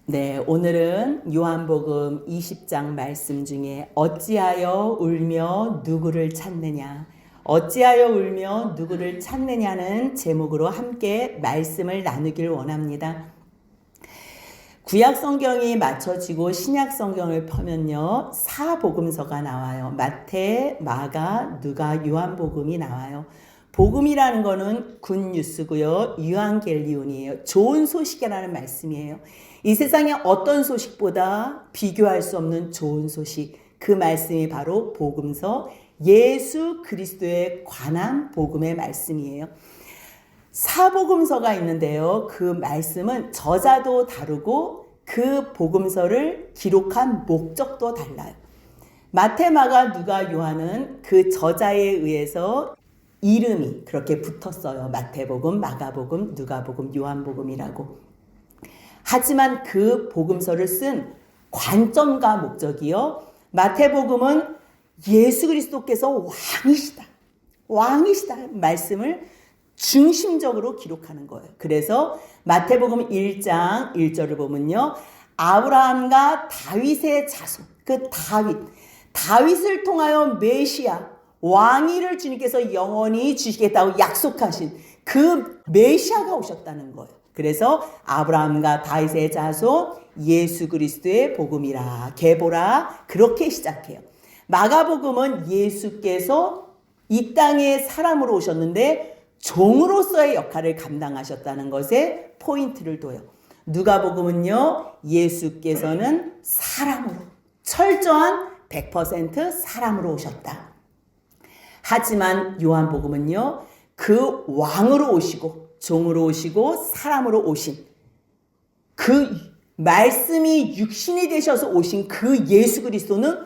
네, 오늘은 요한복음 20장 말씀 중에 어찌하여 울며 누구를 찾느냐, 어찌하여 울며 누구를 찾느냐는 제목으로 함께 말씀을 나누길 원합니다. 구약 성경이 맞춰지고 신약 성경을 펴면요, 사복음서가 나와요. 마태, 마가, 누가, 요한복음이 나와요. 복음이라는 거는 굿뉴스고요. 유앙겔리온이에요. 좋은 소식이라는 말씀이에요. 이 세상에 어떤 소식보다 비교할 수 없는 좋은 소식, 그 말씀이 바로 복음서, 예수 그리스도에 관한 복음의 말씀이에요. 사복음서가 있는데요. 그 말씀은 저자도 다르고 그 복음서를 기록한 목적도 달라요. 마태, 마가, 누가, 요한은 그 저자에 의해서 이름이 그렇게 붙었어요. 마태복음, 마가복음, 누가복음, 요한복음이라고. 하지만 그 복음서를 쓴 관점과 목적이요. 마태복음은 예수 그리스도께서 왕이시다 말씀을 중심적으로 기록하는 거예요. 그래서 마태복음 1장 1절을 보면요. 아브라함과 다윗의 자손, 그 다윗을 통하여 메시아, 왕위를 주님께서 영원히 주시겠다고 약속하신 그 메시아가 오셨다는 거예요. 그래서 아브라함과 다윗의 자손 예수 그리스도의 복음이라 계보라 그렇게 시작해요. 마가복음은 예수께서 이 땅에 사람으로 오셨는데 종으로서의 역할을 감당하셨다는 것에 포인트를 둬요. 누가복음은요, 예수께서는 사람으로 철저한 100% 사람으로 오셨다. 하지만 요한복음은요, 그 왕으로 오시고 종으로 오시고 사람으로 오신 그 말씀이 육신이 되셔서 오신 그 예수 그리스도는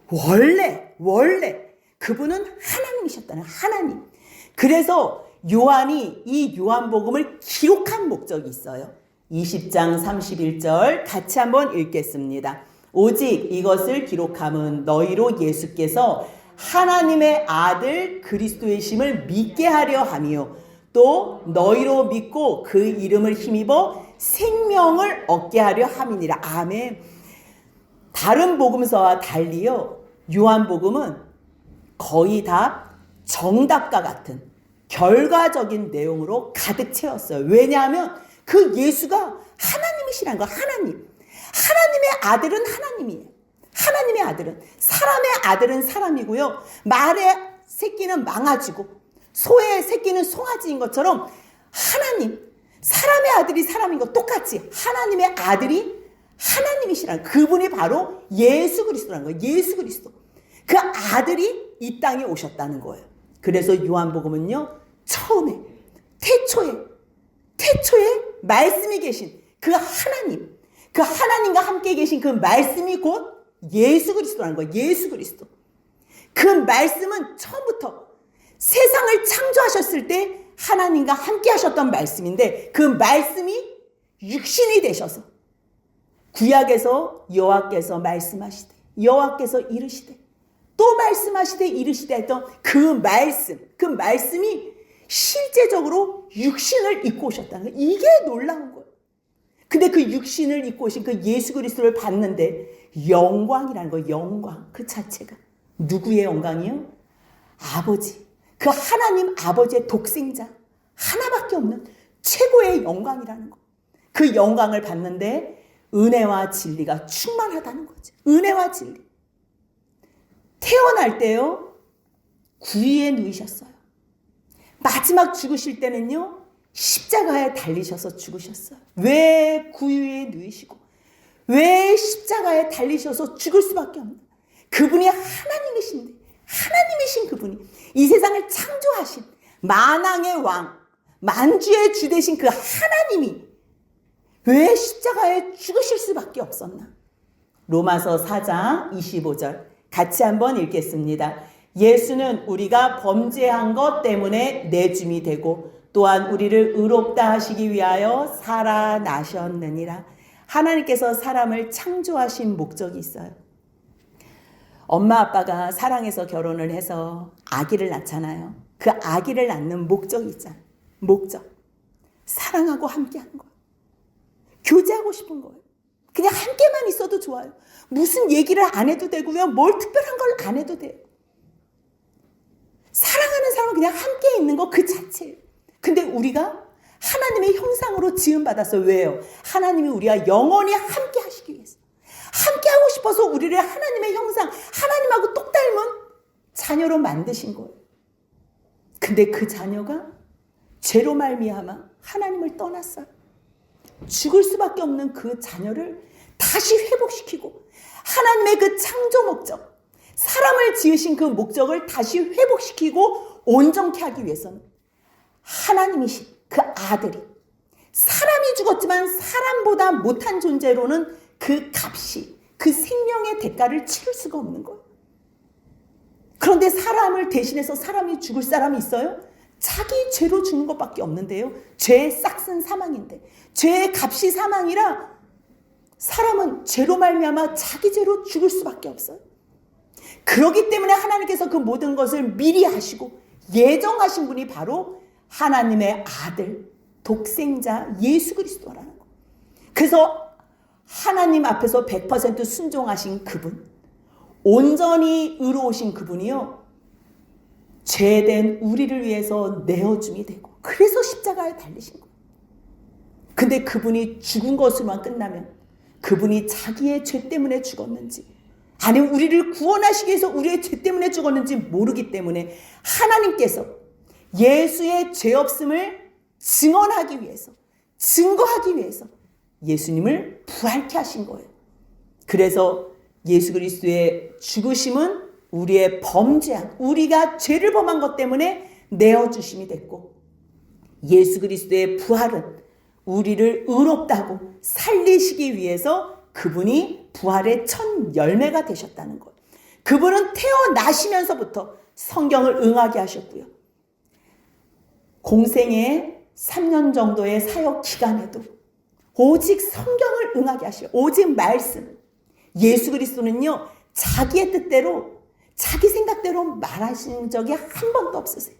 원래 그분은 하나님이셨다는 하나님. 그래서 요한이 이 요한복음을 기록한 목적이 있어요. 20장 31절 같이 한번 읽겠습니다. 오직 이것을 기록함은 너희로 예수께서 하나님의 아들 그리스도이심을 믿게 하려 함이요 또 너희로 믿고 그 이름을 힘입어 생명을 얻게 하려 함이니라. 아멘. 다른 복음서와 달리요, 요한복음은 거의 다 정답과 같은 결과적인 내용으로 가득 채웠어요. 왜냐하면 그 예수가 하나님이시라는 거. 하나님의 아들은 하나님이에요. 하나님의 아들은, 사람의 아들은 사람이고요. 말의 새끼는 망아지고 소의 새끼는 송아지인 것처럼 사람의 아들이 사람인 것 똑같이 하나님의 아들이 하나님이시라는, 그분이 바로 예수 그리스도라는 거예요. 예수 그리스도. 그 아들이 이 땅에 오셨다는 거예요. 그래서 요한복음은요, 처음에 태초에 말씀이 계신 그 하나님, 그 하나님과 함께 계신 그 말씀이 곧 예수 그리스도라는 거예요. 예수 그리스도. 그 말씀은 처음부터 세상을 창조하셨을 때 하나님과 함께 하셨던 말씀인데 그 말씀이 육신이 되셔서 구약에서 여호와께서 말씀하시되 여호와께서 이르시되 또 말씀하시되 이르시되 했던 그 말씀이 실제적으로 육신을 입고 오셨다는 거예요. 이게 놀라운 거예요. 근데 그 육신을 입고 오신 그 예수 그리스도를 봤는데 영광이라는 거예요. 영광 그 자체가 누구의 영광이요? 아버지, 그 하나님 아버지의 독생자 하나밖에 없는 최고의 영광이라는 거. 그 영광을 봤는데 은혜와 진리가 충만하다는 거죠. 은혜와 진리. 태어날 때요, 구유에 누이셨어요. 마지막 죽으실 때는요, 십자가에 달리셔서 죽으셨어요. 왜 구유에 누이시고 왜 십자가에 달리셔서 죽을 수밖에 없나? 그분이 하나님이신 그분이 이 세상을 창조하신 만왕의 왕, 만주의 주 되신 그 하나님이 왜 십자가에 죽으실 수밖에 없었나? 로마서 4장 25절 같이 한번 읽겠습니다. 예수는 우리가 범죄한 것 때문에 내줌이 되고 또한 우리를 의롭다 하시기 위하여 살아나셨느니라. 하나님께서 사람을 창조하신 목적이 있어요. 엄마 아빠가 사랑해서 결혼을 해서 아기를 낳잖아요. 그 아기를 낳는 목적이 있잖아요. 목적. 사랑하고 함께하는 거예요. 교제하고 싶은 거예요. 그냥 함께만 있어도 좋아요. 무슨 얘기를 안 해도 되고요. 뭘 특별한 걸 안 해도 돼요. 사랑하는 사람은 그냥 함께 있는 거 그 자체예요. 근데 우리가 하나님의 형상으로 지음받았어요. 왜요? 하나님이 우리와 영원히 함께 하시기 위해서. 함께 하고 싶어서 우리를 하나님의 형상, 하나님하고 똑 닮은 자녀로 만드신 거예요. 근데 그 자녀가 죄로 말미암아 하나님을 떠났어요. 죽을 수밖에 없는 그 자녀를 다시 회복시키고 하나님의 그 창조 목적, 사람을 지으신 그 목적을 다시 회복시키고 온전케 하기 위해서는 하나님이신 그 아들이, 사람이 죽었지만 사람보다 못한 존재로는 그 값이, 그 생명의 대가를 치를 수가 없는 거예요. 그런데 사람을 대신해서 사람이 죽을 사람이 있어요? 자기 죄로 죽는 것밖에 없는데요. 죄의 싹슨 사망인데, 죄의 값이 사망이라 사람은 죄로 말미암아 자기 죄로 죽을 수밖에 없어요. 그렇기 때문에 하나님께서 그 모든 것을 미리 하시고 예정하신 분이 바로 하나님의 아들, 독생자 예수 그리스도라는 거. 그래서 하나님 앞에서 100% 순종하신 그분, 온전히 의로우신 그분이요, 죄된 우리를 위해서 내어줌이 되고, 그래서 십자가에 달리신 거예요. 근데 그분이 죽은 것으로만 끝나면, 그분이 자기의 죄 때문에 죽었는지, 아니면 우리를 구원하시기 위해서 우리의 죄 때문에 죽었는지 모르기 때문에 하나님께서 예수의 죄 없음을 증언하기 위해서, 증거하기 위해서 예수님을 부활케 하신 거예요. 그래서 예수 그리스도의 죽으심은 우리의 범죄한, 우리가 죄를 범한 것 때문에 내어주심이 됐고, 예수 그리스도의 부활은 우리를 의롭다고 살리시기 위해서 그분이 부활의 첫 열매가 되셨다는 것. 그분은 태어나시면서부터 성경을 응하게 하셨고요. 공생의 3년 정도의 사역 기간에도 오직 성경을 응하게 하시고, 오직 말씀. 예수 그리스도는요, 자기의 뜻대로, 자기 생각대로 말하신 적이 한 번도 없으세요.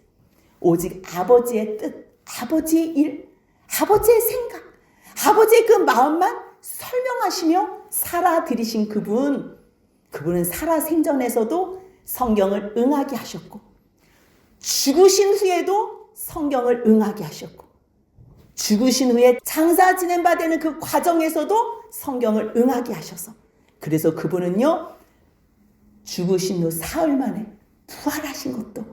오직 아버지의 뜻, 아버지의 일, 아버지의 생각, 아버지의 그 마음만 설명하시며 살아들이신 그분, 그분은 살아 생전에서도 성경을 응하게 하셨고, 죽으신 후에도 성경을 응하게 하셨고, 죽으신 후에 장사 지낸 바 되는 그 과정에서도 성경을 응하게 하셔서, 그래서 그분은요, 죽으신 후 사흘 만에 부활하신 것도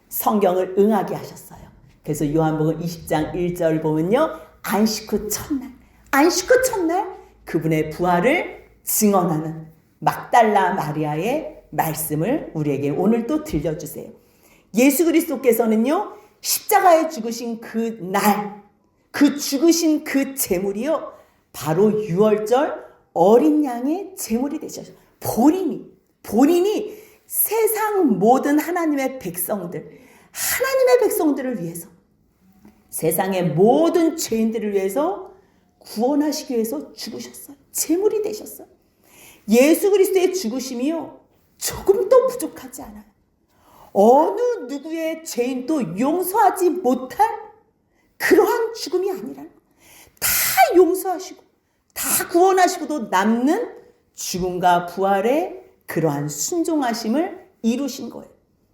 성경을 응하게 하셨어요. 그래서 요한복음 20장 1절 보면요, 안식 후 첫날, 안식 후 첫날 그분의 부활을 증언하는 막달라 마리아의 말씀을 우리에게 오늘 또 들려주세요. 예수 그리스도께서는요, 십자가에 죽으신 그 날, 그 죽으신 그 제물이요, 바로 유월절 어린 양의 제물이 되셨어요. 본인이 세상 모든 하나님의 백성들, 하나님의 백성들을 위해서, 세상의 모든 죄인들을 위해서 구원하시기 위해서 죽으셨어요. 제물이 되셨어요. 예수 그리스도의 죽으심이요, 조금도 부족하지 않아요. 어느 누구의 죄인도 용서하지 못할 그러한 죽음이 아니라 다 용서하시고 다 구원하시고도 남는 죽음과 부활의 그러한 순종하심을 이루신 거예요.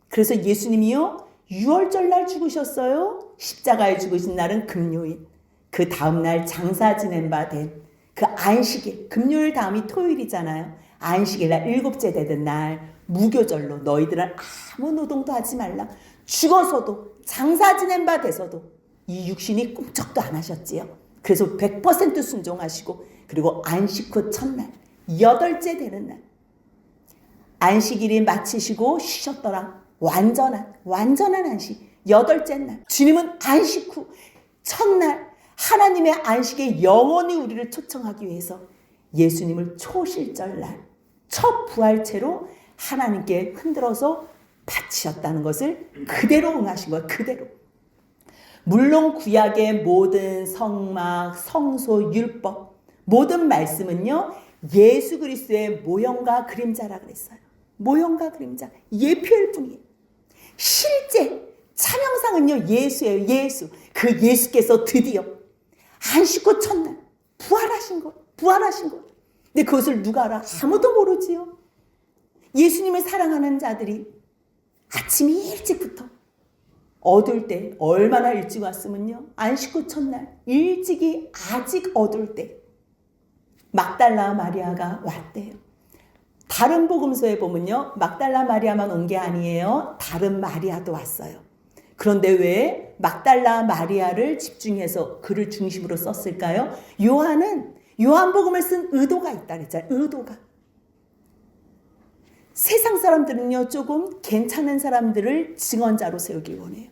그래서 예수님이요, 유월절날 죽으셨어요. 십자가에 죽으신 날은 금요일, 그 다음날 장사 지낸 바 된 그 안식일, 금요일 다음이 토요일이잖아요. 안식일날 일곱째 되던 날 무교절로 너희들은 아무 노동도 하지 말라. 죽어서도 장사 지낸 바 돼서도 이 육신이 꿈쩍도 안 하셨지요. 그래서 100% 순종하시고, 그리고 안식 후 첫날, 8째 되는 날 안식일이 마치시고 쉬셨더라. 완전한 안식, 8째 날. 주님은 안식 후 첫날 하나님의 안식에 영원히 우리를 초청하기 위해서 예수님을 초실절날 첫 부활체로 하나님께 흔들어서 바치셨다는 것을 그대로 응하신 거예요. 그대로. 물론 구약의 모든 성막, 성소, 율법, 모든 말씀은요, 예수 그리스도의 모형과 그림자라 그랬어요. 모형과 그림자, 예표일 뿐이에요. 실제 찬양상은요, 예수예요. 예수. 그 예수께서 드디어 안식 후 첫날 부활하신 것. 근데 그것을 누가 알아? 아무도 모르지요. 예수님을 사랑하는 자들이 아침 일찍부터 어두울 때 얼마나 일찍 왔으면요. 안식구 첫날 일찍이 아직 어두울 때 막달라 마리아가 왔대요. 다른 복음서에 보면요. 막달라 마리아만 온 게 아니에요. 다른 마리아도 왔어요. 그런데 왜 막달라 마리아를 집중해서 그를 중심으로 썼을까요? 요한은 요한복음을 쓴 의도가 있다 그랬잖아요. 의도가. 세상 사람들은요. 조금 괜찮은 사람들을 증언자로 세우길 원해요.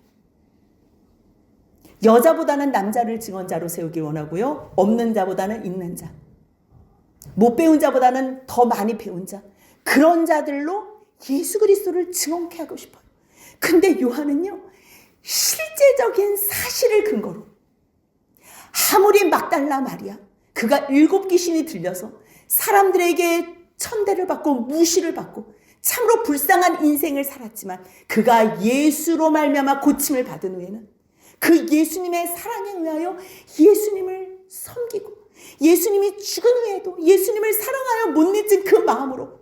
여자보다는 남자를 증언자로 세우길 원하고요. 없는 자보다는 있는 자. 못 배운 자보다는 더 많이 배운 자. 그런 자들로 예수 그리스도를 증언케 하고 싶어요. 근데 요한은요. 실제적인 사실을 근거로 아무리 막달라 마리아 그가 7 귀신이 들려서 사람들에게 천대를 받고 무시를 받고 참으로 불쌍한 인생을 살았지만 그가 예수로 말미암아 고침을 받은 후에는 그 예수님의 사랑에 의하여 예수님을 섬기고 예수님이 죽은 후에도 예수님을 사랑하여 못 잊은 그 마음으로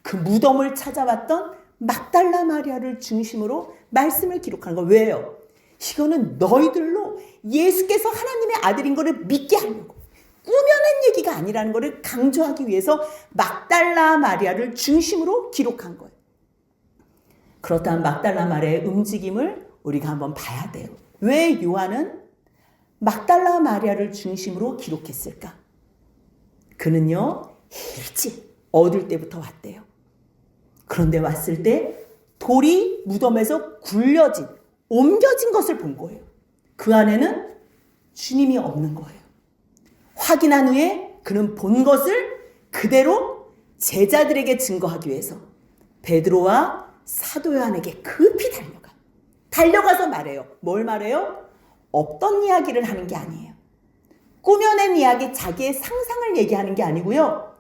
그 무덤을 찾아왔던 막달라 마리아를 중심으로 말씀을 기록하는 거예요. 왜요? 이거는 너희들로 예수께서 하나님의 아들인 것을 믿게 하려고 꾸며낸 얘기가 아니라는 것을 강조하기 위해서 막달라 마리아를 중심으로 기록한 거예요. 그렇다면 막달라 마리아의 움직임을 우리가 한번 봐야 돼요. 왜 요한은 막달라 마리아를 중심으로 기록했을까? 그는요 일찍 어두울 때부터 왔대요. 그런데 왔을 때 돌이 무덤에서 옮겨진 것을 본 거예요. 그 안에는 주님이 없는 거예요. 확인한 후에 그는 본 것을 그대로 제자들에게 증거하기 위해서 베드로와 사도 요한에게 급히 달려가서 말해요. 뭘 말해요? 없던 이야기를 하는 게 아니에요. 꾸며낸 이야기, 자기의 상상을 얘기하는 게 아니고요.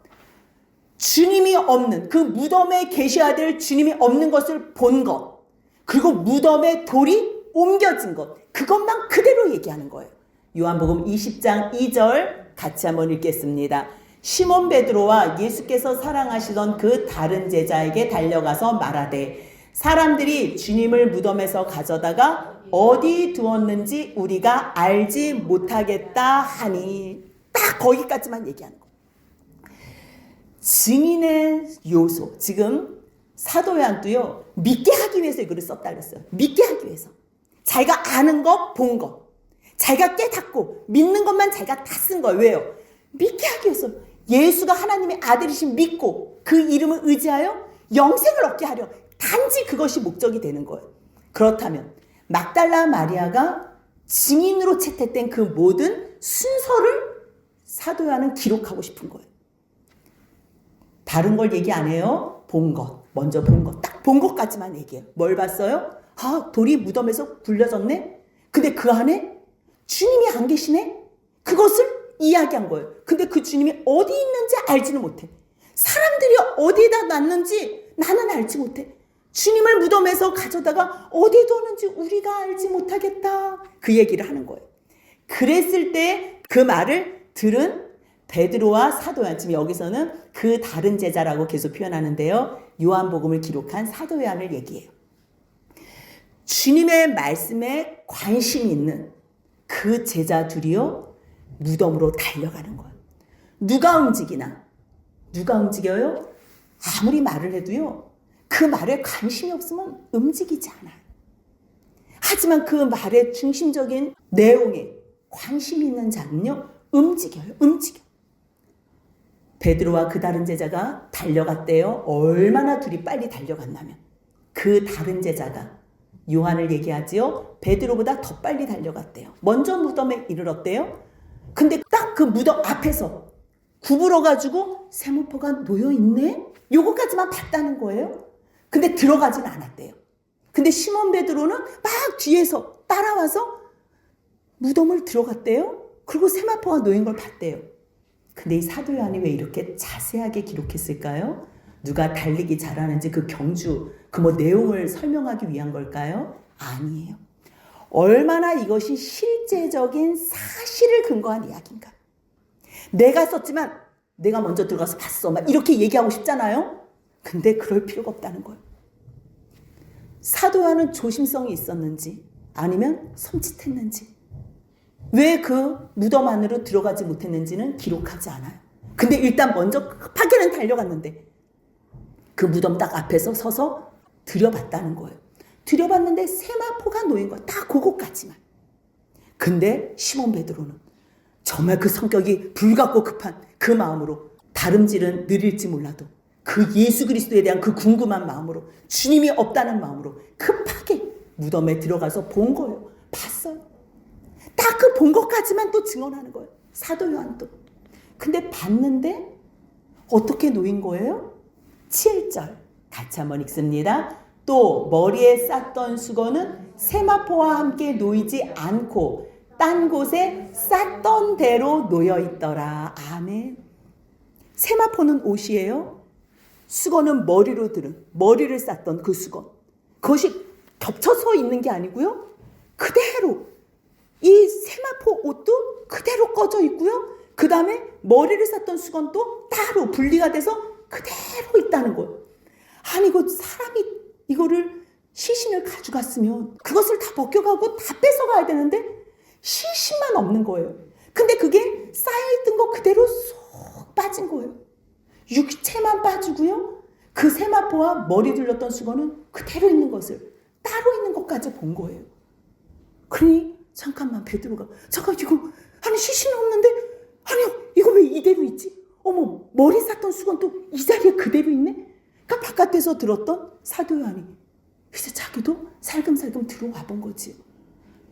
주님이 없는, 그 무덤에 계셔야 될 주님이 없는 것을 본 것, 그리고 무덤에 돌이 옮겨진 것, 그것만 그대로 얘기하는 거예요. 요한복음 20장 2절 같이 한번 읽겠습니다. 시몬 베드로와 예수께서 사랑하시던 그 다른 제자에게 달려가서 말하되 사람들이 주님을 무덤에서 가져다가 어디 두었는지 우리가 알지 못하겠다 하니 딱 거기까지만 얘기하는 거예요. 증인의 요소, 지금 사도 요한도요 믿게 하기 위해서 이거를 썼다 그랬어요. 믿게 하기 위해서. 자기가 아는 것, 본 것, 자기가 깨닫고 믿는 것만 자기가 다 쓴 거예요. 왜요? 믿게 하기 위해서. 예수가 하나님의 아들이신 믿고 그 이름을 의지하여 영생을 얻게 하려. 단지 그것이 목적이 되는 거예요. 그렇다면 막달라 마리아가 증인으로 채택된 그 모든 순서를 사도 요한은 기록하고 싶은 거예요. 다른 걸 얘기 안 해요. 본 것. 먼저 본 것. 딱 본 것까지만 얘기해요. 뭘 봤어요? 아, 돌이 무덤에서 굴려졌네? 근데 그 안에 주님이 안 계시네? 그것을 이야기한 거예요. 근데 그 주님이 어디 있는지 알지는 못해. 사람들이 어디에다 놨는지 나는 알지 못해. 주님을 무덤에서 가져다가 어디에 뒀는지 우리가 알지 못하겠다. 그 얘기를 하는 거예요. 그랬을 때 그 말을 들은 베드로와 사도 요한, 지금 여기서는 그 다른 제자라고 계속 표현하는데요. 요한복음을 기록한 사도 요한을 얘기해요. 주님의 말씀에 관심이 있는 그 제자 둘이요. 무덤으로 달려가는 거예요. 누가 움직이나? 누가 움직여요? 아무리 말을 해도요. 그 말에 관심이 없으면 움직이지 않아요. 하지만 그 말의 중심적인 내용에 관심이 있는 자는요. 움직여요. 움직여. 베드로와 그 다른 제자가 달려갔대요. 얼마나 둘이 빨리 달려갔냐면 그 다른 제자가 요한을 얘기하지요. 베드로보다 더 빨리 달려갔대요. 먼저 무덤에 이르렀대요. 근데 딱 그 무덤 앞에서 구부러가지고 세모포가 놓여있네? 요거까지만 봤다는 거예요. 근데 들어가진 않았대요. 근데 시몬 베드로는 막 뒤에서 따라와서 무덤을 들어갔대요. 그리고 세마포가 놓인 걸 봤대요. 근데 이 사도 요한이 왜 이렇게 자세하게 기록했을까요? 누가 달리기 잘하는지 그 경주, 그 내용을 설명하기 위한 걸까요? 아니에요. 얼마나 이것이 실제적인 사실을 근거한 이야기인가. 내가 썼지만 내가 먼저 들어가서 봤어. 막 이렇게 얘기하고 싶잖아요. 근데 그럴 필요가 없다는 거예요. 사도 요한은 조심성이 있었는지 아니면 섬찟했는지 왜 그 무덤 안으로 들어가지 못했는지는 기록하지 않아요. 근데 일단 먼저 급하게는 달려갔는데 그 무덤 딱 앞에서 서서 들여봤다는 거예요. 들여봤는데 세마포가 놓인 거야. 딱 그거까지만. 근데 시몬 베드로는 정말 그 성격이 불같고 급한 그 마음으로 다름질은 느릴지 몰라도 그 예수 그리스도에 대한 그 궁금한 마음으로 주님이 없다는 마음으로 급하게 무덤에 들어가서 본 거예요. 봤어요. 딱 그 본 것까지만 또 증언하는 거예요. 사도 요한도. 근데 봤는데 어떻게 놓인 거예요? 7절 같이 한번 읽습니다. 또 머리에 쌌던 수건은 세마포와 함께 놓이지 않고 딴 곳에 쌌던 대로 놓여 있더라. 아멘. 세마포는 옷이에요. 수건은 머리로 들은 머리를 쌌던 그 수건. 그것이 겹쳐서 있는 게 아니고요. 그대로 이 세마포 옷도 그대로 꺼져 있고요. 그 다음에 머리를 쌌던 수건도 따로 분리가 돼서 그대로 있다는 거예요. 아니 이거 사람이 이거를 시신을 가져갔으면 그것을 다 벗겨가고 다 뺏어가야 되는데 시신만 없는 거예요. 근데 그게 쌓여있던 거 그대로 쏙 빠진 거예요. 육체만 빠지고요. 그 세마포와 머리 둘렀던 수건은 그대로 있는 것을 따로 있는 것까지 본 거예요. 그러니 잠깐만 베드로가 잠깐 이거 아니 시신은 없는데 아니요 이거 왜 이대로 있지? 어머 머리 쌌던 수건 또 이 자리에 그대로 있네? 그러니까 바깥에서 들었던 사도 요한이 이제 자기도 살금살금 들어와 본 거지.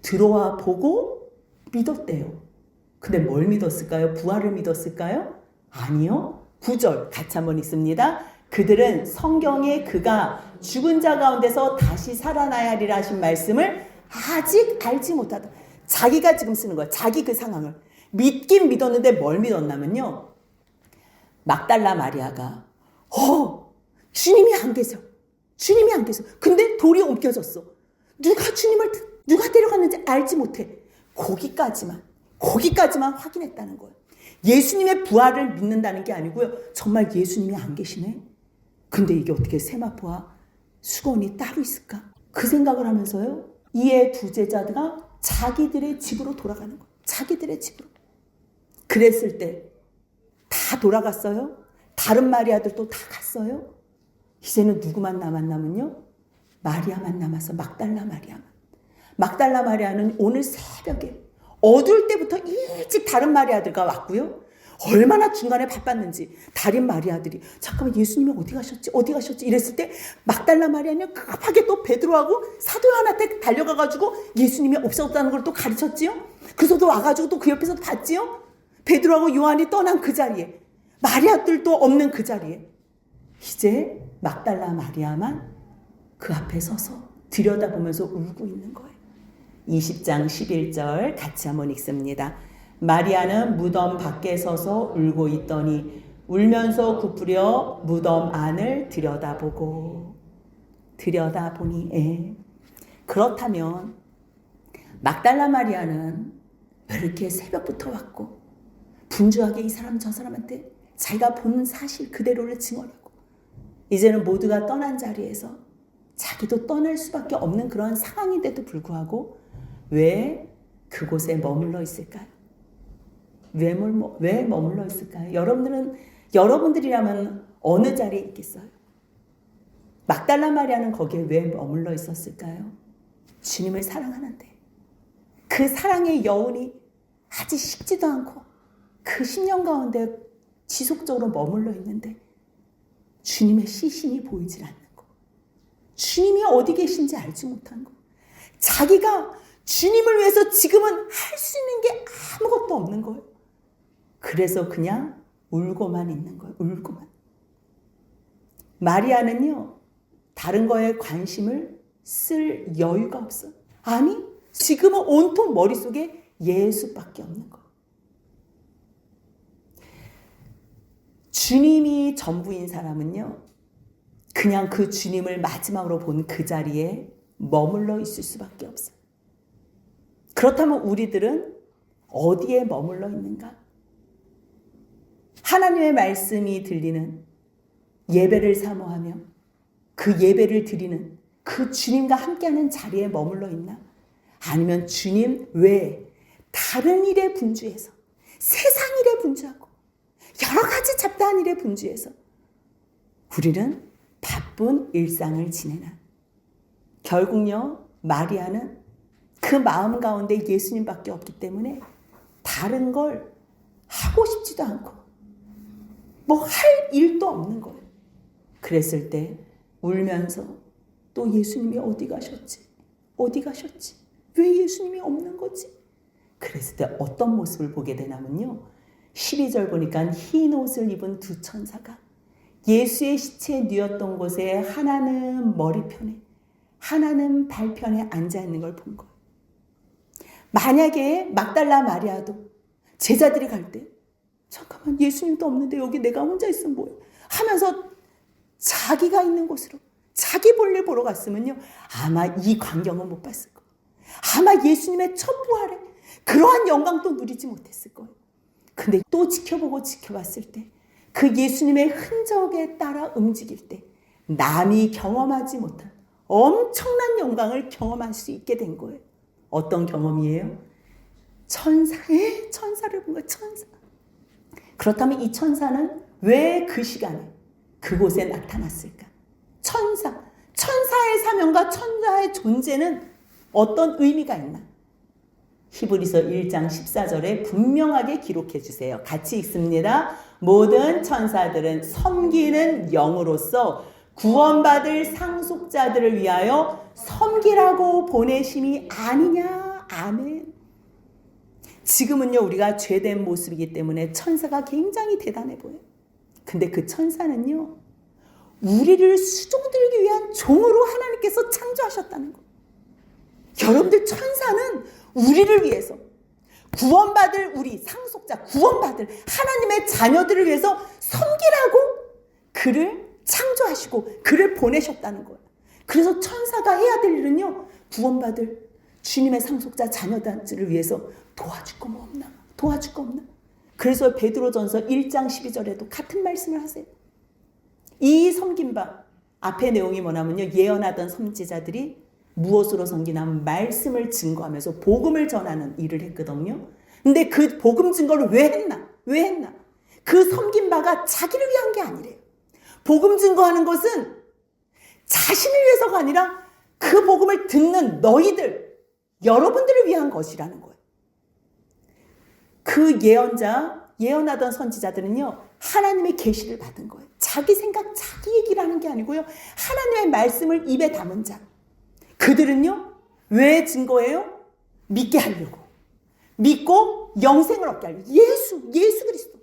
들어와 보고 믿었대요. 근데 뭘 믿었을까요? 부활을 믿었을까요? 아니요. 9절 같이 한번 읽습니다. 그들은 성경에 그가 죽은 자 가운데서 다시 살아나야 하리라 하신 말씀을 아직 알지 못하다. 자기가 지금 쓰는 거야. 자기 그 상황을. 믿긴 믿었는데 뭘 믿었냐면요. 막달라 마리아가 주님이 안 계셔. 주님이 안 계셔. 근데 돌이 옮겨졌어. 누가 데려갔는지 알지 못해. 거기까지만 확인했다는 거예요. 예수님의 부활을 믿는다는 게 아니고요. 정말 예수님이 안 계시네. 근데 이게 어떻게 세마포와 수건이 따로 있을까? 그 생각을 하면서요. 이에 두 제자가 자기들의 집으로 돌아가는 거예요. 자기들의 집으로. 그랬을 때 다 돌아갔어요. 다른 마리아들도 다 갔어요. 이제는 누구만 남았냐면요. 마리아만 남았어. 막달라 마리아만. 막달라 마리아는 오늘 새벽에 어두울 때부터 일찍 다른 마리아들과 왔고요. 얼마나 중간에 바빴는지 다른 마리아들이 잠깐만 예수님이 어디 가셨지 이랬을 때 막달라 마리아는 급하게 또 베드로하고 사도 요한한테 달려가가지고 예수님이 없었다는 걸 또 가르쳤지요. 그래서 또 와가지고 또 그 옆에서 봤지요. 베드로하고 요한이 떠난 그 자리에 마리아들도 없는 그 자리에 이제 막달라 마리아만 그 앞에 서서 들여다보면서 울고 있는 거예요. 20장 11절 같이 한번 읽습니다. 마리아는 무덤 밖에 서서 울고 있더니 울면서 굽으려 무덤 안을 들여다보니 그렇다면 막달라 마리아는 왜 이렇게 새벽부터 왔고 분주하게 이 사람 저 사람한테 자기가 본 사실 그대로를 증언하고 이제는 모두가 떠난 자리에서 자기도 떠날 수밖에 없는 그런 상황인데도 불구하고 왜 그곳에 머물러 있을까요? 왜 머물러 있을까요? 여러분들이라면 어느 자리에 있겠어요? 막달라 마리아는 거기에 왜 머물러 있었을까요? 주님을 사랑하는데 그 사랑의 여운이 아직 식지도 않고 그 10년 가운데 지속적으로 머물러 있는데 주님의 시신이 보이질 않는 거. 주님이 어디 계신지 알지 못한 거. 자기가 주님을 위해서 지금은 할 수 있는 게 아무것도 없는 거예요. 그래서 그냥 울고만 있는 거예요. 울고만. 마리아는요. 다른 거에 관심을 쓸 여유가 없어요. 아니 지금은 온통 머릿속에 예수밖에 없는 거예요. 주님이 전부인 사람은요. 그냥 그 주님을 마지막으로 본 그 자리에 머물러 있을 수밖에 없어요. 그렇다면 우리들은 어디에 머물러 있는가? 하나님의 말씀이 들리는 예배를 사모하며 그 예배를 드리는 그 주님과 함께하는 자리에 머물러 있나? 아니면 주님 외에 다른 일에 분주해서 세상 일에 분주하고 여러 가지 잡다한 일에 분주해서 우리는 바쁜 일상을 지내나? 결국요, 마리아는 그 마음 가운데 예수님밖에 없기 때문에 다른 걸 하고 싶지도 않고 뭐 할 일도 없는 거예요. 그랬을 때 울면서 또 예수님이 어디 가셨지? 어디 가셨지? 왜 예수님이 없는 거지? 그랬을 때 어떤 모습을 보게 되냐면요, 12절 보니까 흰 옷을 입은 두 천사가 예수의 시체에 누웠던 곳에 하나는 머리편에 하나는 발편에 앉아있는 걸 본 거예요. 만약에 막달라 마리아도 제자들이 갈 때 잠깐만, 예수님도 없는데 여기 내가 혼자 있으면 뭐야 하면서 자기가 있는 곳으로 자기 볼일 보러 갔으면요, 아마 이 광경은 못 봤을 거예요. 아마 예수님의 첫 부활에 그러한 영광도 누리지 못했을 거예요. 근데 또 지켜보고 지켜봤을 때 그 예수님의 흔적에 따라 움직일 때 남이 경험하지 못한 엄청난 영광을 경험할 수 있게 된 거예요. 어떤 경험이에요? 천사를 본 거예요. 천사. 그렇다면 이 천사는 왜 그 시간에 그곳에 나타났을까? 천사의 사명과 천사의 존재는 어떤 의미가 있나? 히브리서 1장 14절에 분명하게 기록해 주세요. 같이 읽습니다. 모든 천사들은 섬기는 영으로서 구원받을 상속자들을 위하여 섬기라고 보내심이 아니냐. 아멘. 지금은요, 우리가 죄된 모습이기 때문에 천사가 굉장히 대단해 보여요. 근데 그 천사는요, 우리를 수종들기 위한 종으로 하나님께서 창조하셨다는 거예요. 여러분들, 천사는 우리를 위해서, 구원받을 우리 상속자, 구원받을 하나님의 자녀들을 위해서 섬기라고 그를 창조하시고 그를 보내셨다는 거예요. 그래서 천사가 해야 될 일은요, 구원받을 주님의 상속자 자녀들을 위해서 도와줄 거 뭐 없나? 도와줄 거 없나? 그래서 베드로전서 1장 12절에도 같은 말씀을 하세요. 이 섬긴 바, 앞의 내용이 뭐냐면요, 예언하던 선지자들이 무엇으로 섬기냐면 말씀을 증거하면서 복음을 전하는 일을 했거든요. 근데 그 복음 증거를 왜 했나? 그 섬긴 바가 자기를 위한 게 아니래요. 복음 증거하는 것은 자신을 위해서가 아니라 그 복음을 듣는 너희들, 여러분들을 위한 것이라는 거예요. 그 예언하던 선지자들은요, 하나님의 계시를 받은 거예요. 자기 생각, 자기 얘기를 하는 게 아니고요, 하나님의 말씀을 입에 담은 자. 그들은요, 왜 증거해요? 믿게 하려고. 믿고 영생을 얻게 하려고. 예수 그리스도.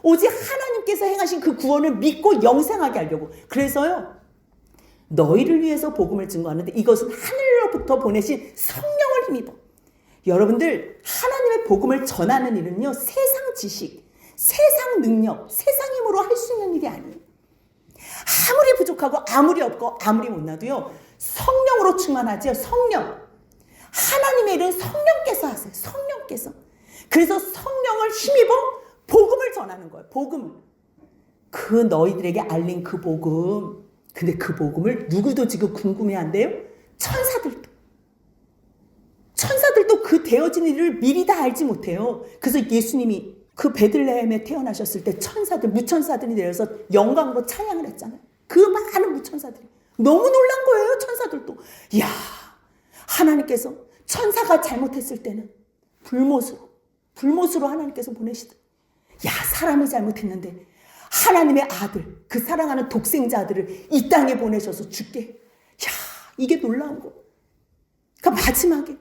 오직 하나님께서 행하신 그 구원을 믿고 영생하게 하려고. 그래서요, 너희를 위해서 복음을 증거하는데 이것은 하늘로부터 보내신 성령을 힘입어. 여러분들, 하나님의 복음을 전하는 일은요, 세상 지식, 세상 능력, 세상 힘으로 할 수 있는 일이 아니에요. 아무리 부족하고 아무리 없고 아무리 못나도요, 성령으로 충만하지요. 성령. 하나님의 일은 성령께서 하세요. 성령께서. 그래서 성령을 힘입어 복음을 전하는 거예요. 복음을. 그 너희들에게 알린 그 복음. 근데 그 복음을 누구도 지금 궁금해한대요? 천사들도 그 되어진 일을 미리 다 알지 못해요. 그래서 예수님이 그 베들레헴에 태어나셨을 때 무천사들이 내려서 영광으로 찬양을 했잖아요. 그 많은 무천사들이. 너무 놀란 거예요, 천사들도. 이야, 하나님께서 천사가 잘못했을 때는 불못으로 하나님께서 보내시더라. 야, 사람이 잘못했는데 하나님의 아들, 그 사랑하는 독생자 아들을 이 땅에 보내셔서 죽게. 야, 이게 놀라운 거. 그러니까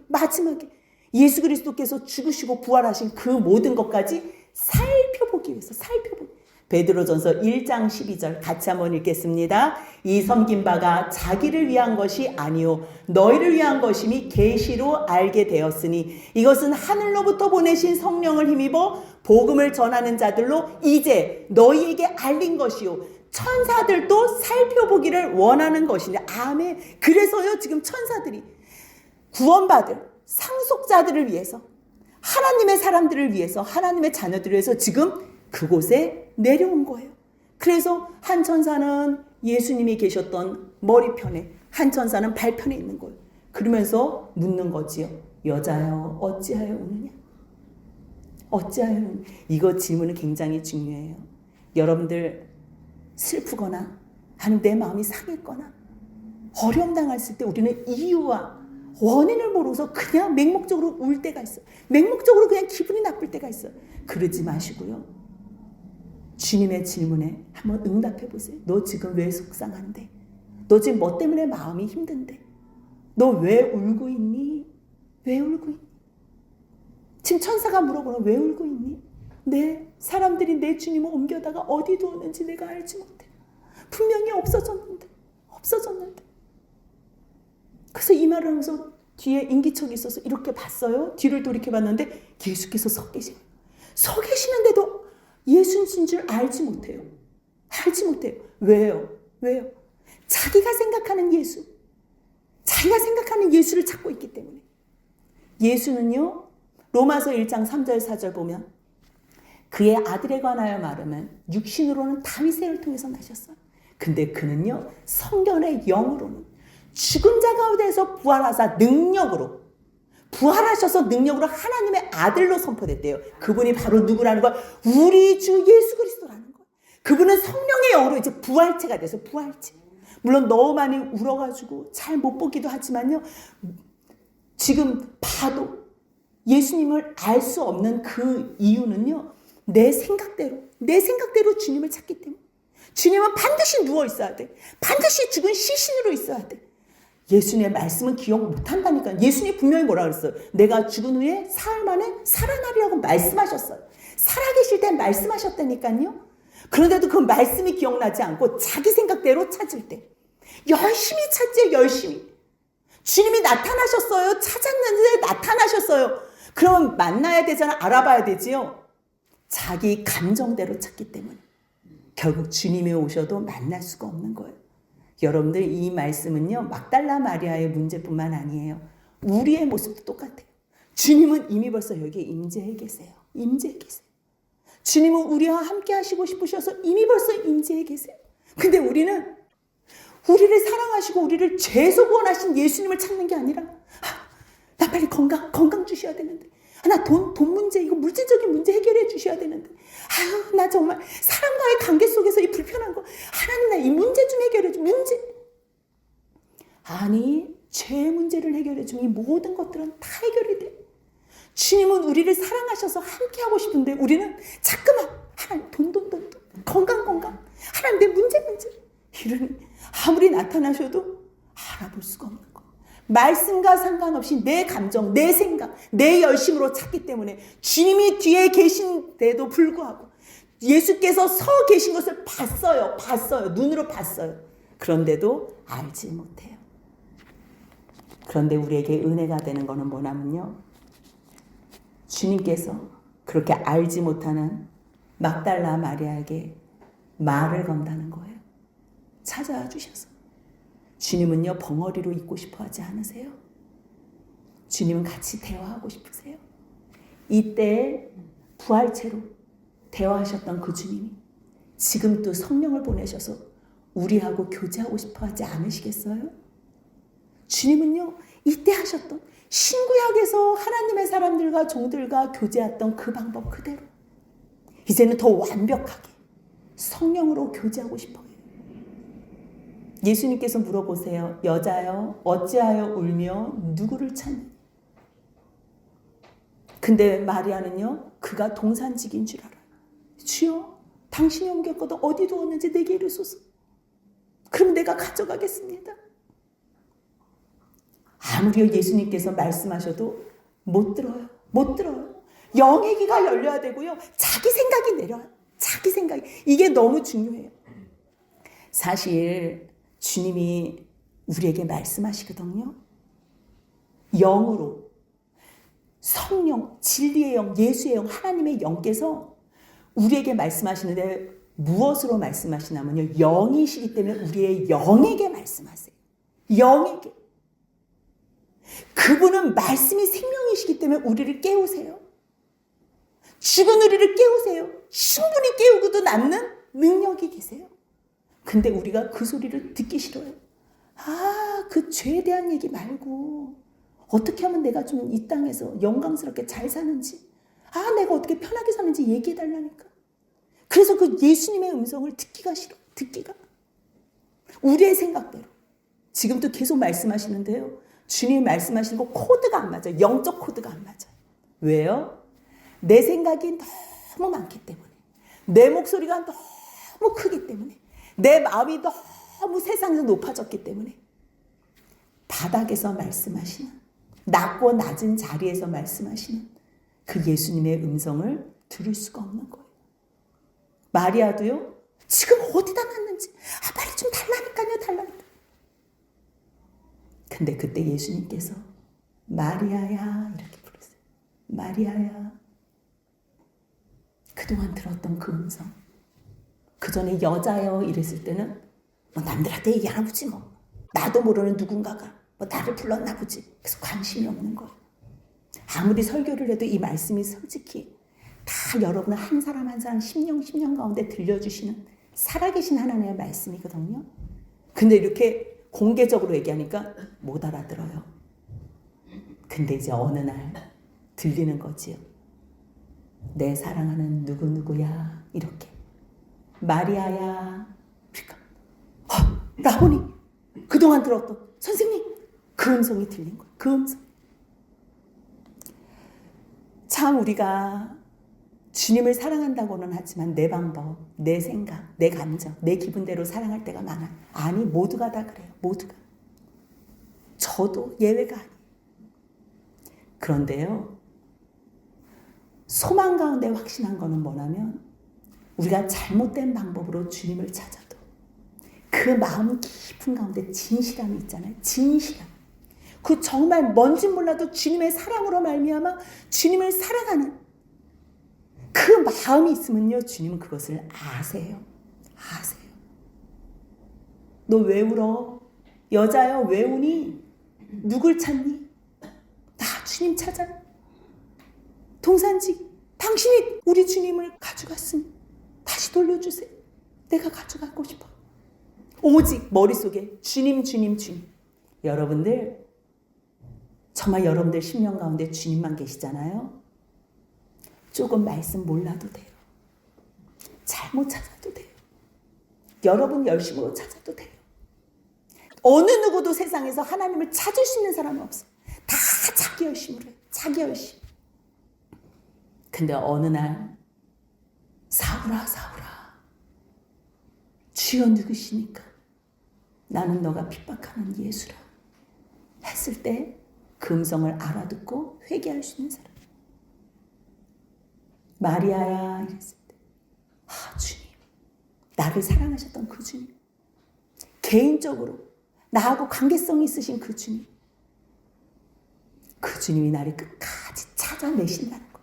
마지막에 예수 그리스도께서 죽으시고 부활하신 그 모든 것까지 살펴보기 위해서. 베드로전서 1장 12절 같이 한번 읽겠습니다. 이 섬긴 바가 자기를 위한 것이 아니요 너희를 위한 것임이 계시로 알게 되었으니 이것은 하늘로부터 보내신 성령을 힘입어 복음을 전하는 자들로 이제 너희에게 알린 것이요 천사들도 살펴보기를 원하는 것이냐. 아멘. 그래서요, 지금 천사들이 구원받을 상속자들을 위해서, 하나님의 사람들을 위해서, 하나님의 자녀들을 위해서 지금 그곳에 내려온 거예요. 그래서 한 천사는 예수님이 계셨던 머리편에, 한 천사는 발편에 있는 거예요. 그러면서 묻는 거지요. 여자여 어찌하여 우느냐? 어찌하여 우느냐? 이거 질문은 굉장히 중요해요. 여러분들 슬프거나 아니면 내 마음이 상했거나 어려움 당했을 때 우리는 이유와 원인을 모르고서 그냥 맹목적으로 울 때가 있어요. 맹목적으로 그냥 기분이 나쁠 때가 있어요. 그러지 마시고요. 주님의 질문에 한번 응답해 보세요. 너 지금 왜 속상한데? 너 지금 뭐 때문에 마음이 힘든데? 너 왜 울고 있니? 왜 울고 있니? 지금 천사가 물어보는 왜 울고 있니? 네, 사람들이 내 주님을 옮겨다가 어디 두었는지 내가 알지 못해. 분명히 없어졌는데. 그래서 이 말을 하면서 뒤에 인기척이 있어서 이렇게 봤어요. 뒤를 돌이켜봤는데 예수께서 서 계시는데도 예수인 줄 알지 못해요. 왜요? 자기가 생각하는 예수를 찾고 있기 때문에. 예수는요, 로마서 1장 3절 4절 보면 그의 아들에 관하여 말하면 육신으로는 다윗의 을 통해서 나셨어요. 근데 그는요, 성경의 영으로는 죽은 자 가운데서 부활하셔서 능력으로 하나님의 아들로 선포됐대요. 그분이 바로 누구라는 거야? 우리 주 예수 그리스도라는 거야. 그분은 성령의 영으로 이제 부활체가 돼서 부활체. 물론 너무 많이 울어가지고 잘 못 보기도 하지만요, 지금 봐도 예수님을 알 수 없는 그 이유는요, 내 생각대로 주님을 찾기 때문에. 주님은 반드시 누워 있어야 돼. 반드시 죽은 시신으로 있어야 돼. 예수님의 말씀은 기억 못한다니까. 예수님이 분명히 뭐라 그랬어요? 내가 죽은 후에 사흘 만에 살아나리라고 말씀하셨어요. 살아계실 때 말씀하셨다니까요. 그런데도 그 말씀이 기억나지 않고 자기 생각대로 찾을 때 열심히 찾지요. 열심히. 주님이 나타나셨어요. 찾았는데 나타나셨어요. 그러면 만나야 되잖아. 알아봐야 되지요. 자기 감정대로 찾기 때문에 결국 주님이 오셔도 만날 수가 없는 거예요. 여러분들, 이 말씀은요, 막달라 마리아의 문제뿐만 아니에요. 우리의 모습도 똑같아요. 주님은 이미 벌써 여기에 임재해 계세요. 주님은 우리와 함께 하시고 싶으셔서 이미 벌써 임재해 계세요. 근데 우리는 우리를 사랑하시고 우리를 죄속 원하신 예수님을 찾는 게 아니라, 나 빨리 건강 주셔야 되는데, 나 돈 문제, 이거 물질적인 문제 해결해 주셔야 되는데, 나 정말 사람과의 관계 속에서 이 불편한 거, 하나님 나 이 문제 좀 해결해 줘. 아니, 죄 문제를 해결해 주면 이 모든 것들은 다 해결이 돼. 주님은 우리를 사랑하셔서 함께 하고 싶은데 우리는 자꾸만 하나님 돈 건강 하나님 내 문제 이러니 아무리 나타나셔도 알아볼 수가 없는 거. 말씀과 상관없이 내 감정, 내 생각, 내 열심으로 찾기 때문에 주님이 뒤에 계신데도 불구하고 예수께서 서 계신 것을 봤어요. 눈으로 봤어요. 그런데도 알지 못해요. 그런데 우리에게 은혜가 되는 것은 뭐냐면요, 주님께서 그렇게 알지 못하는 막달라 마리아에게 말을 건다는 거예요. 찾아와 주셔서. 주님은요, 벙어리로 있고 싶어 하지 않으세요? 주님은 같이 대화하고 싶으세요? 이때 부활체로 대화하셨던 그 주님이 지금 또 성령을 보내셔서 우리하고 교제하고 싶어 하지 않으시겠어요? 주님은요, 이때 하셨던 신구약에서 하나님의 사람들과 종들과 교제했던 그 방법 그대로 이제는 더 완벽하게 성령으로 교제하고 싶어요. 예수님께서 물어보세요. 여자여 어찌하여 울며 누구를 찾니? 근데 마리아는요, 그가 동산직인 줄 알아요. 주여, 당신이 옮겼거든 어디 두었는지 내게 이르소서. 그럼 내가 가져가겠습니다. 아무리 예수님께서 말씀하셔도 못 들어요. 영의 귀가 열려야 되고요. 자기 생각이 내려요. 이게 너무 중요해요. 사실 주님이 우리에게 말씀하시거든요. 영으로, 성령, 진리의 영, 예수의 영, 하나님의 영께서 우리에게 말씀하시는데 무엇으로 말씀하시냐면요, 영이시기 때문에 우리의 영에게 말씀하세요. 영에게. 그분은 말씀이 생명이시기 때문에 우리를 깨우세요. 죽은 우리를 깨우세요. 충분히 깨우고도 낫는 능력이 계세요. 근데 우리가 그 소리를 듣기 싫어요. 그 죄에 대한 얘기 말고 어떻게 하면 내가 좀 이 땅에서 영광스럽게 잘 사는지, 내가 어떻게 편하게 사는지 얘기해 달라니까. 그래서 그 예수님의 음성을 듣기가 싫어. 듣기가. 우리의 생각대로. 지금도 계속 말씀하시는데요. 주님이 말씀하시는 거 코드가 안 맞아요. 영적 코드가 안 맞아요. 왜요? 내 생각이 너무 많기 때문에. 내 목소리가 너무 크기 때문에. 내 마음이 너무 세상에서 높아졌기 때문에. 바닥에서 말씀하시는, 낮고 낮은 자리에서 말씀하시는 그 예수님의 음성을 들을 수가 없는 거예요. 마리아도요. 지금 어디다 놨는지 빨리 좀 달라니까요. 근데 그때 예수님께서 마리아야 이렇게 부르세요. 마리아야. 그동안 들었던 그 음성. 그 전에 여자여 이랬을 때는 남들한테 얘기하나 보지 뭐. 나도 모르는 누군가가 나를 불렀나 보지. 그래서 관심이 없는 거예요. 아무리 설교를 해도 이 말씀이 솔직히 다 여러분 한 사람 한 사람 심령 가운데 들려주시는 살아계신 하나님의 말씀이거든요. 근데 이렇게 공개적으로 얘기하니까 못 알아들어요. 근데 이제 어느 날 들리는 거지요. 내 사랑하는 누구누구야 이렇게. 마리아야. 그러니까 라보니 그동안 들었던 선생님 그 음성이 들린 거예요. 그 음성. 참 우리가 주님을 사랑한다고는 하지만 내 방법, 내 생각, 내 감정, 내 기분대로 사랑할 때가 많아요. 아니 모두가 다 그래요. 모두가. 저도 예외가 아니에요. 그런데요. 소망 가운데 확신한 거는 뭐냐면 우리가 잘못된 방법으로 주님을 찾아도 그 마음 깊은 가운데 진실함이 있잖아요. 진실함. 그 정말 뭔지 몰라도 주님의 사랑으로 말미암아 주님을 사랑하는 그 마음이 있으면요. 주님은 그것을 아세요. 아세요. 너 왜 울어? 여자여 왜 우니? 누굴 찾니? 나 주님 찾아. 동산지 당신이 우리 주님을 가져갔으니 다시 돌려주세요. 내가 가져가고 싶어. 오직 머릿속에 주님. 여러분들 정말 여러분들 심령 가운데 주님만 계시잖아요. 조금 말씀 몰라도 돼요. 잘못 찾아도 돼요. 여러분 열심으로 찾아도 돼요. 어느 누구도 세상에서 하나님을 찾을 수 있는 사람은 없어요. 다 자기 열심으로 해요. 자기 열심. 근데 어느 날 사울아 주여 누구시니까? 나는 너가 핍박하는 예수라 했을 때 그 음성을 알아듣고 회개할 수 있는 사람. 마리아야 이랬을 때 주님 나를 사랑하셨던 그 주님, 개인적으로 나하고 관계성이 있으신 그 주님, 그 주님이 나를 끝까지 찾아내신다는 거,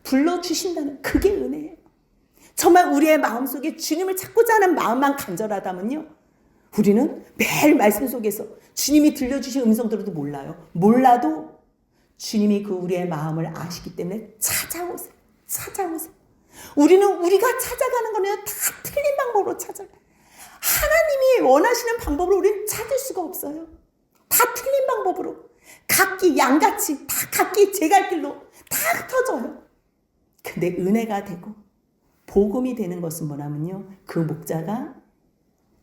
불러주신다는 그게 은혜예요. 정말 우리의 마음속에 주님을 찾고자 하는 마음만 간절하다면요, 우리는 매일 말씀 속에서 주님이 들려주신 음성들도 몰라요. 몰라도 주님이 그 우리의 마음을 아시기 때문에 찾아오세요. 우리는 우리가 찾아가는 거는 다 틀린 방법으로 찾아요. 하나님이 원하시는 방법으로 우리는 찾을 수가 없어요. 다 틀린 방법으로. 각기 양같이 다 각기 제 갈 길로 다 흩어져요. 근데 은혜가 되고 복음이 되는 것은 뭐냐면요, 그 목자가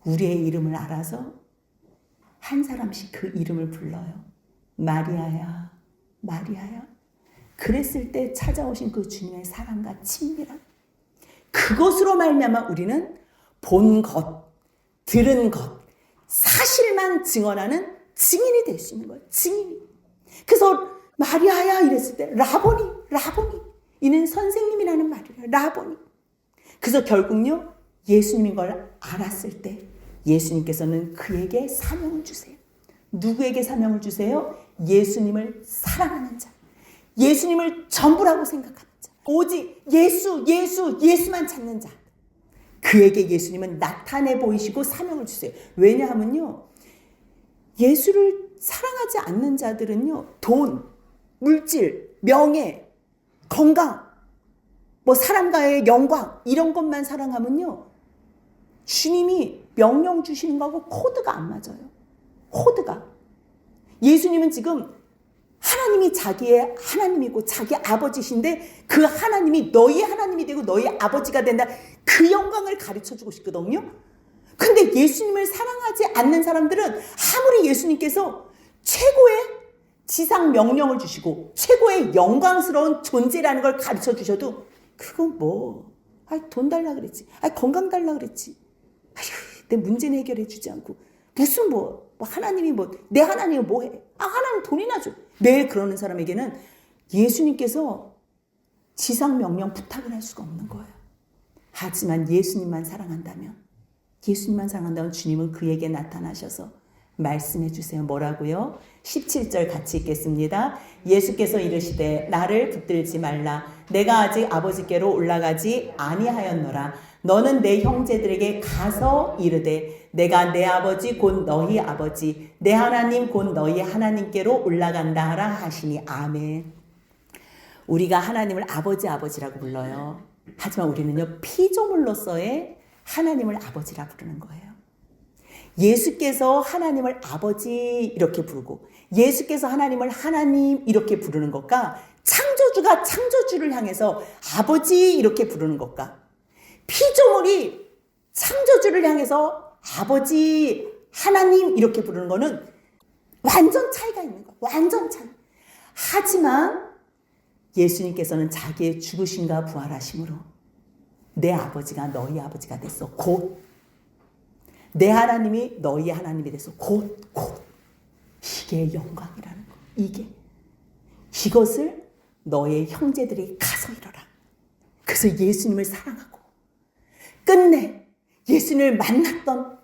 우리의 이름을 알아서 한 사람씩 그 이름을 불러요. 마리아야. 그랬을 때 찾아오신 그 주님의 사랑과 친밀함, 그것으로 말미암아 우리는 본 것, 들은 것, 사실만 증언하는 증인이 될 수 있는 거예요. 증인이. 그래서 마리아야 이랬을 때 라보니 이는 선생님이라는 말이에요. 라보니. 그래서 결국요, 예수님인 걸 알았을 때 예수님께서는 그에게 사명을 주세요. 누구에게 사명을 주세요? 예수님을 사랑하는 자, 예수님을 전부라고 생각하는 자, 오직 예수만 찾는 자, 그에게 예수님은 나타내 보이시고 사명을 주세요. 왜냐하면요, 예수를 사랑하지 않는 자들은요, 돈, 물질, 명예, 건강, 뭐 사람과의 영광 이런 것만 사랑하면요, 주님이 명령 주시는 거하고 코드가 안 맞아요. 코드가. 예수님은 지금 하나님이 자기의 하나님이고 자기 아버지신데 그 하나님이 너희 하나님이 되고 너희 아버지가 된다, 그 영광을 가르쳐주고 싶거든요. 근데 예수님을 사랑하지 않는 사람들은 아무리 예수님께서 최고의 지상 명령을 주시고 최고의 영광스러운 존재라는 걸 가르쳐 주셔도 그건 뭐, 돈 달라 그랬지, 건강 달라 그랬지, 내 문제는 해결해 주지 않고 무슨 뭐 하나님이 내 하나님은 뭐해, 하나님 돈이나 줘, 매일 그러는 사람에게는 예수님께서 지상 명령 부탁을 할 수가 없는 거예요. 하지만 예수님만 사랑한다면 주님은 그에게 나타나셔서 말씀해 주세요. 뭐라고요? 17절 같이 읽겠습니다. 예수께서 이르시되 나를 붙들지 말라. 내가 아직 아버지께로 올라가지 아니하였노라. 너는 내 형제들에게 가서 이르되 내가 내 아버지 곧 너희 아버지, 내 하나님 곧 너희 하나님께로 올라간다 하라 하시니. 아멘. 우리가 하나님을 아버지라고 불러요. 하지만 우리는요, 피조물로서의 하나님을 아버지라 부르는 거예요. 예수께서 하나님을 아버지 이렇게 부르고 예수께서 하나님을 하나님 이렇게 부르는 것과 창조주가 창조주를 향해서 아버지 이렇게 부르는 것과 피조물이 창조주를 향해서 아버지 하나님 이렇게 부르는 거는 완전 차이가 있는 거예요. 완전 차이. 하지만 예수님께서는 자기의 죽으심과 부활하심으로 내 아버지가 너희 아버지가 됐어. 곧 내 하나님이 너희 하나님이 돼서 곧 이게 영광이라는 거. 이것을 너의 형제들이 가서 이뤄라. 그래서 예수님을 사랑하고 끝내 예수님을 만났던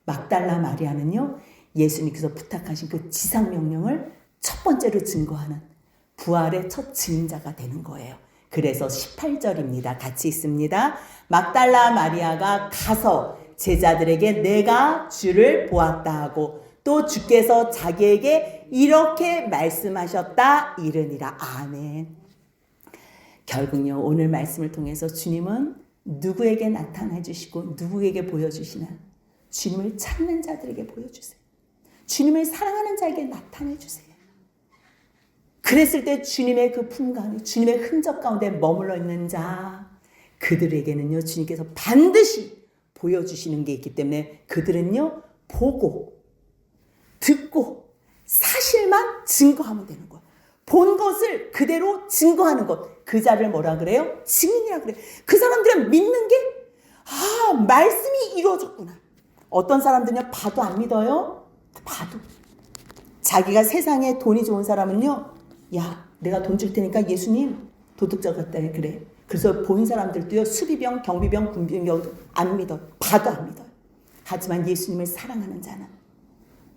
막달라 마리아는요, 예수님께서 부탁하신 그 지상 명령을 첫 번째로 증거하는 부활의 첫 증인자가 되는 거예요. 그래서 18절입니다. 같이 읽습니다. 막달라 마리아가 가서 제자들에게 내가 주를 보았다 하고 또 주께서 자기에게 이렇게 말씀하셨다 이르니라. 아멘. 결국요, 오늘 말씀을 통해서 주님은 누구에게 나타나 주시고 누구에게 보여주시나? 주님을 찾는 자들에게 보여주세요. 주님을 사랑하는 자에게 나타내 주세요. 그랬을 때 주님의 그 품가운데, 주님의 흔적 가운데 머물러 있는 자, 그들에게는요, 주님께서 반드시 보여주시는 게 있기 때문에 그들은요, 보고 듣고 사실만 증거하면 되는 거예요. 본 것을 그대로 증거하는 것, 그 자를 뭐라 그래요? 증인이라 그래요. 그 사람들은 믿는 게 말씀이 이루어졌구나. 어떤 사람들은요, 봐도 안 믿어요. 봐도. 자기가 세상에 돈이 좋은 사람은요, 야, 내가 돈 줄 테니까 예수님 도둑질 같다 그래. 그래서 보인 사람들도요, 수비병, 경비병, 군비병도 안 믿어. 봐도 안 믿어요. 하지만 예수님을 사랑하는 자는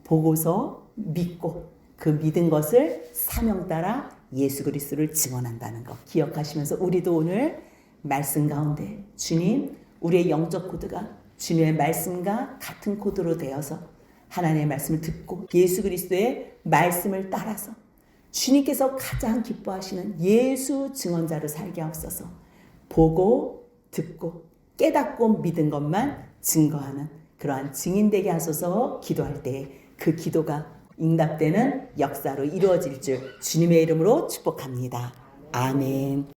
보고서 믿고 그 믿은 것을 사명 따라 예수 그리스도를 증언한다는 것 기억하시면서 우리도 오늘 말씀 가운데 주님, 우리의 영적 코드가 주님의 말씀과 같은 코드로 되어서 하나님의 말씀을 듣고 예수 그리스도의 말씀을 따라서 주님께서 가장 기뻐하시는 예수 증언자로 살게 하옵소서. 보고 듣고 깨닫고 믿은 것만 증거하는 그러한 증인되게 하소서. 기도할 때 그 기도가 응답되는 역사로 이루어질 줄 주님의 이름으로 축복합니다. 아멘.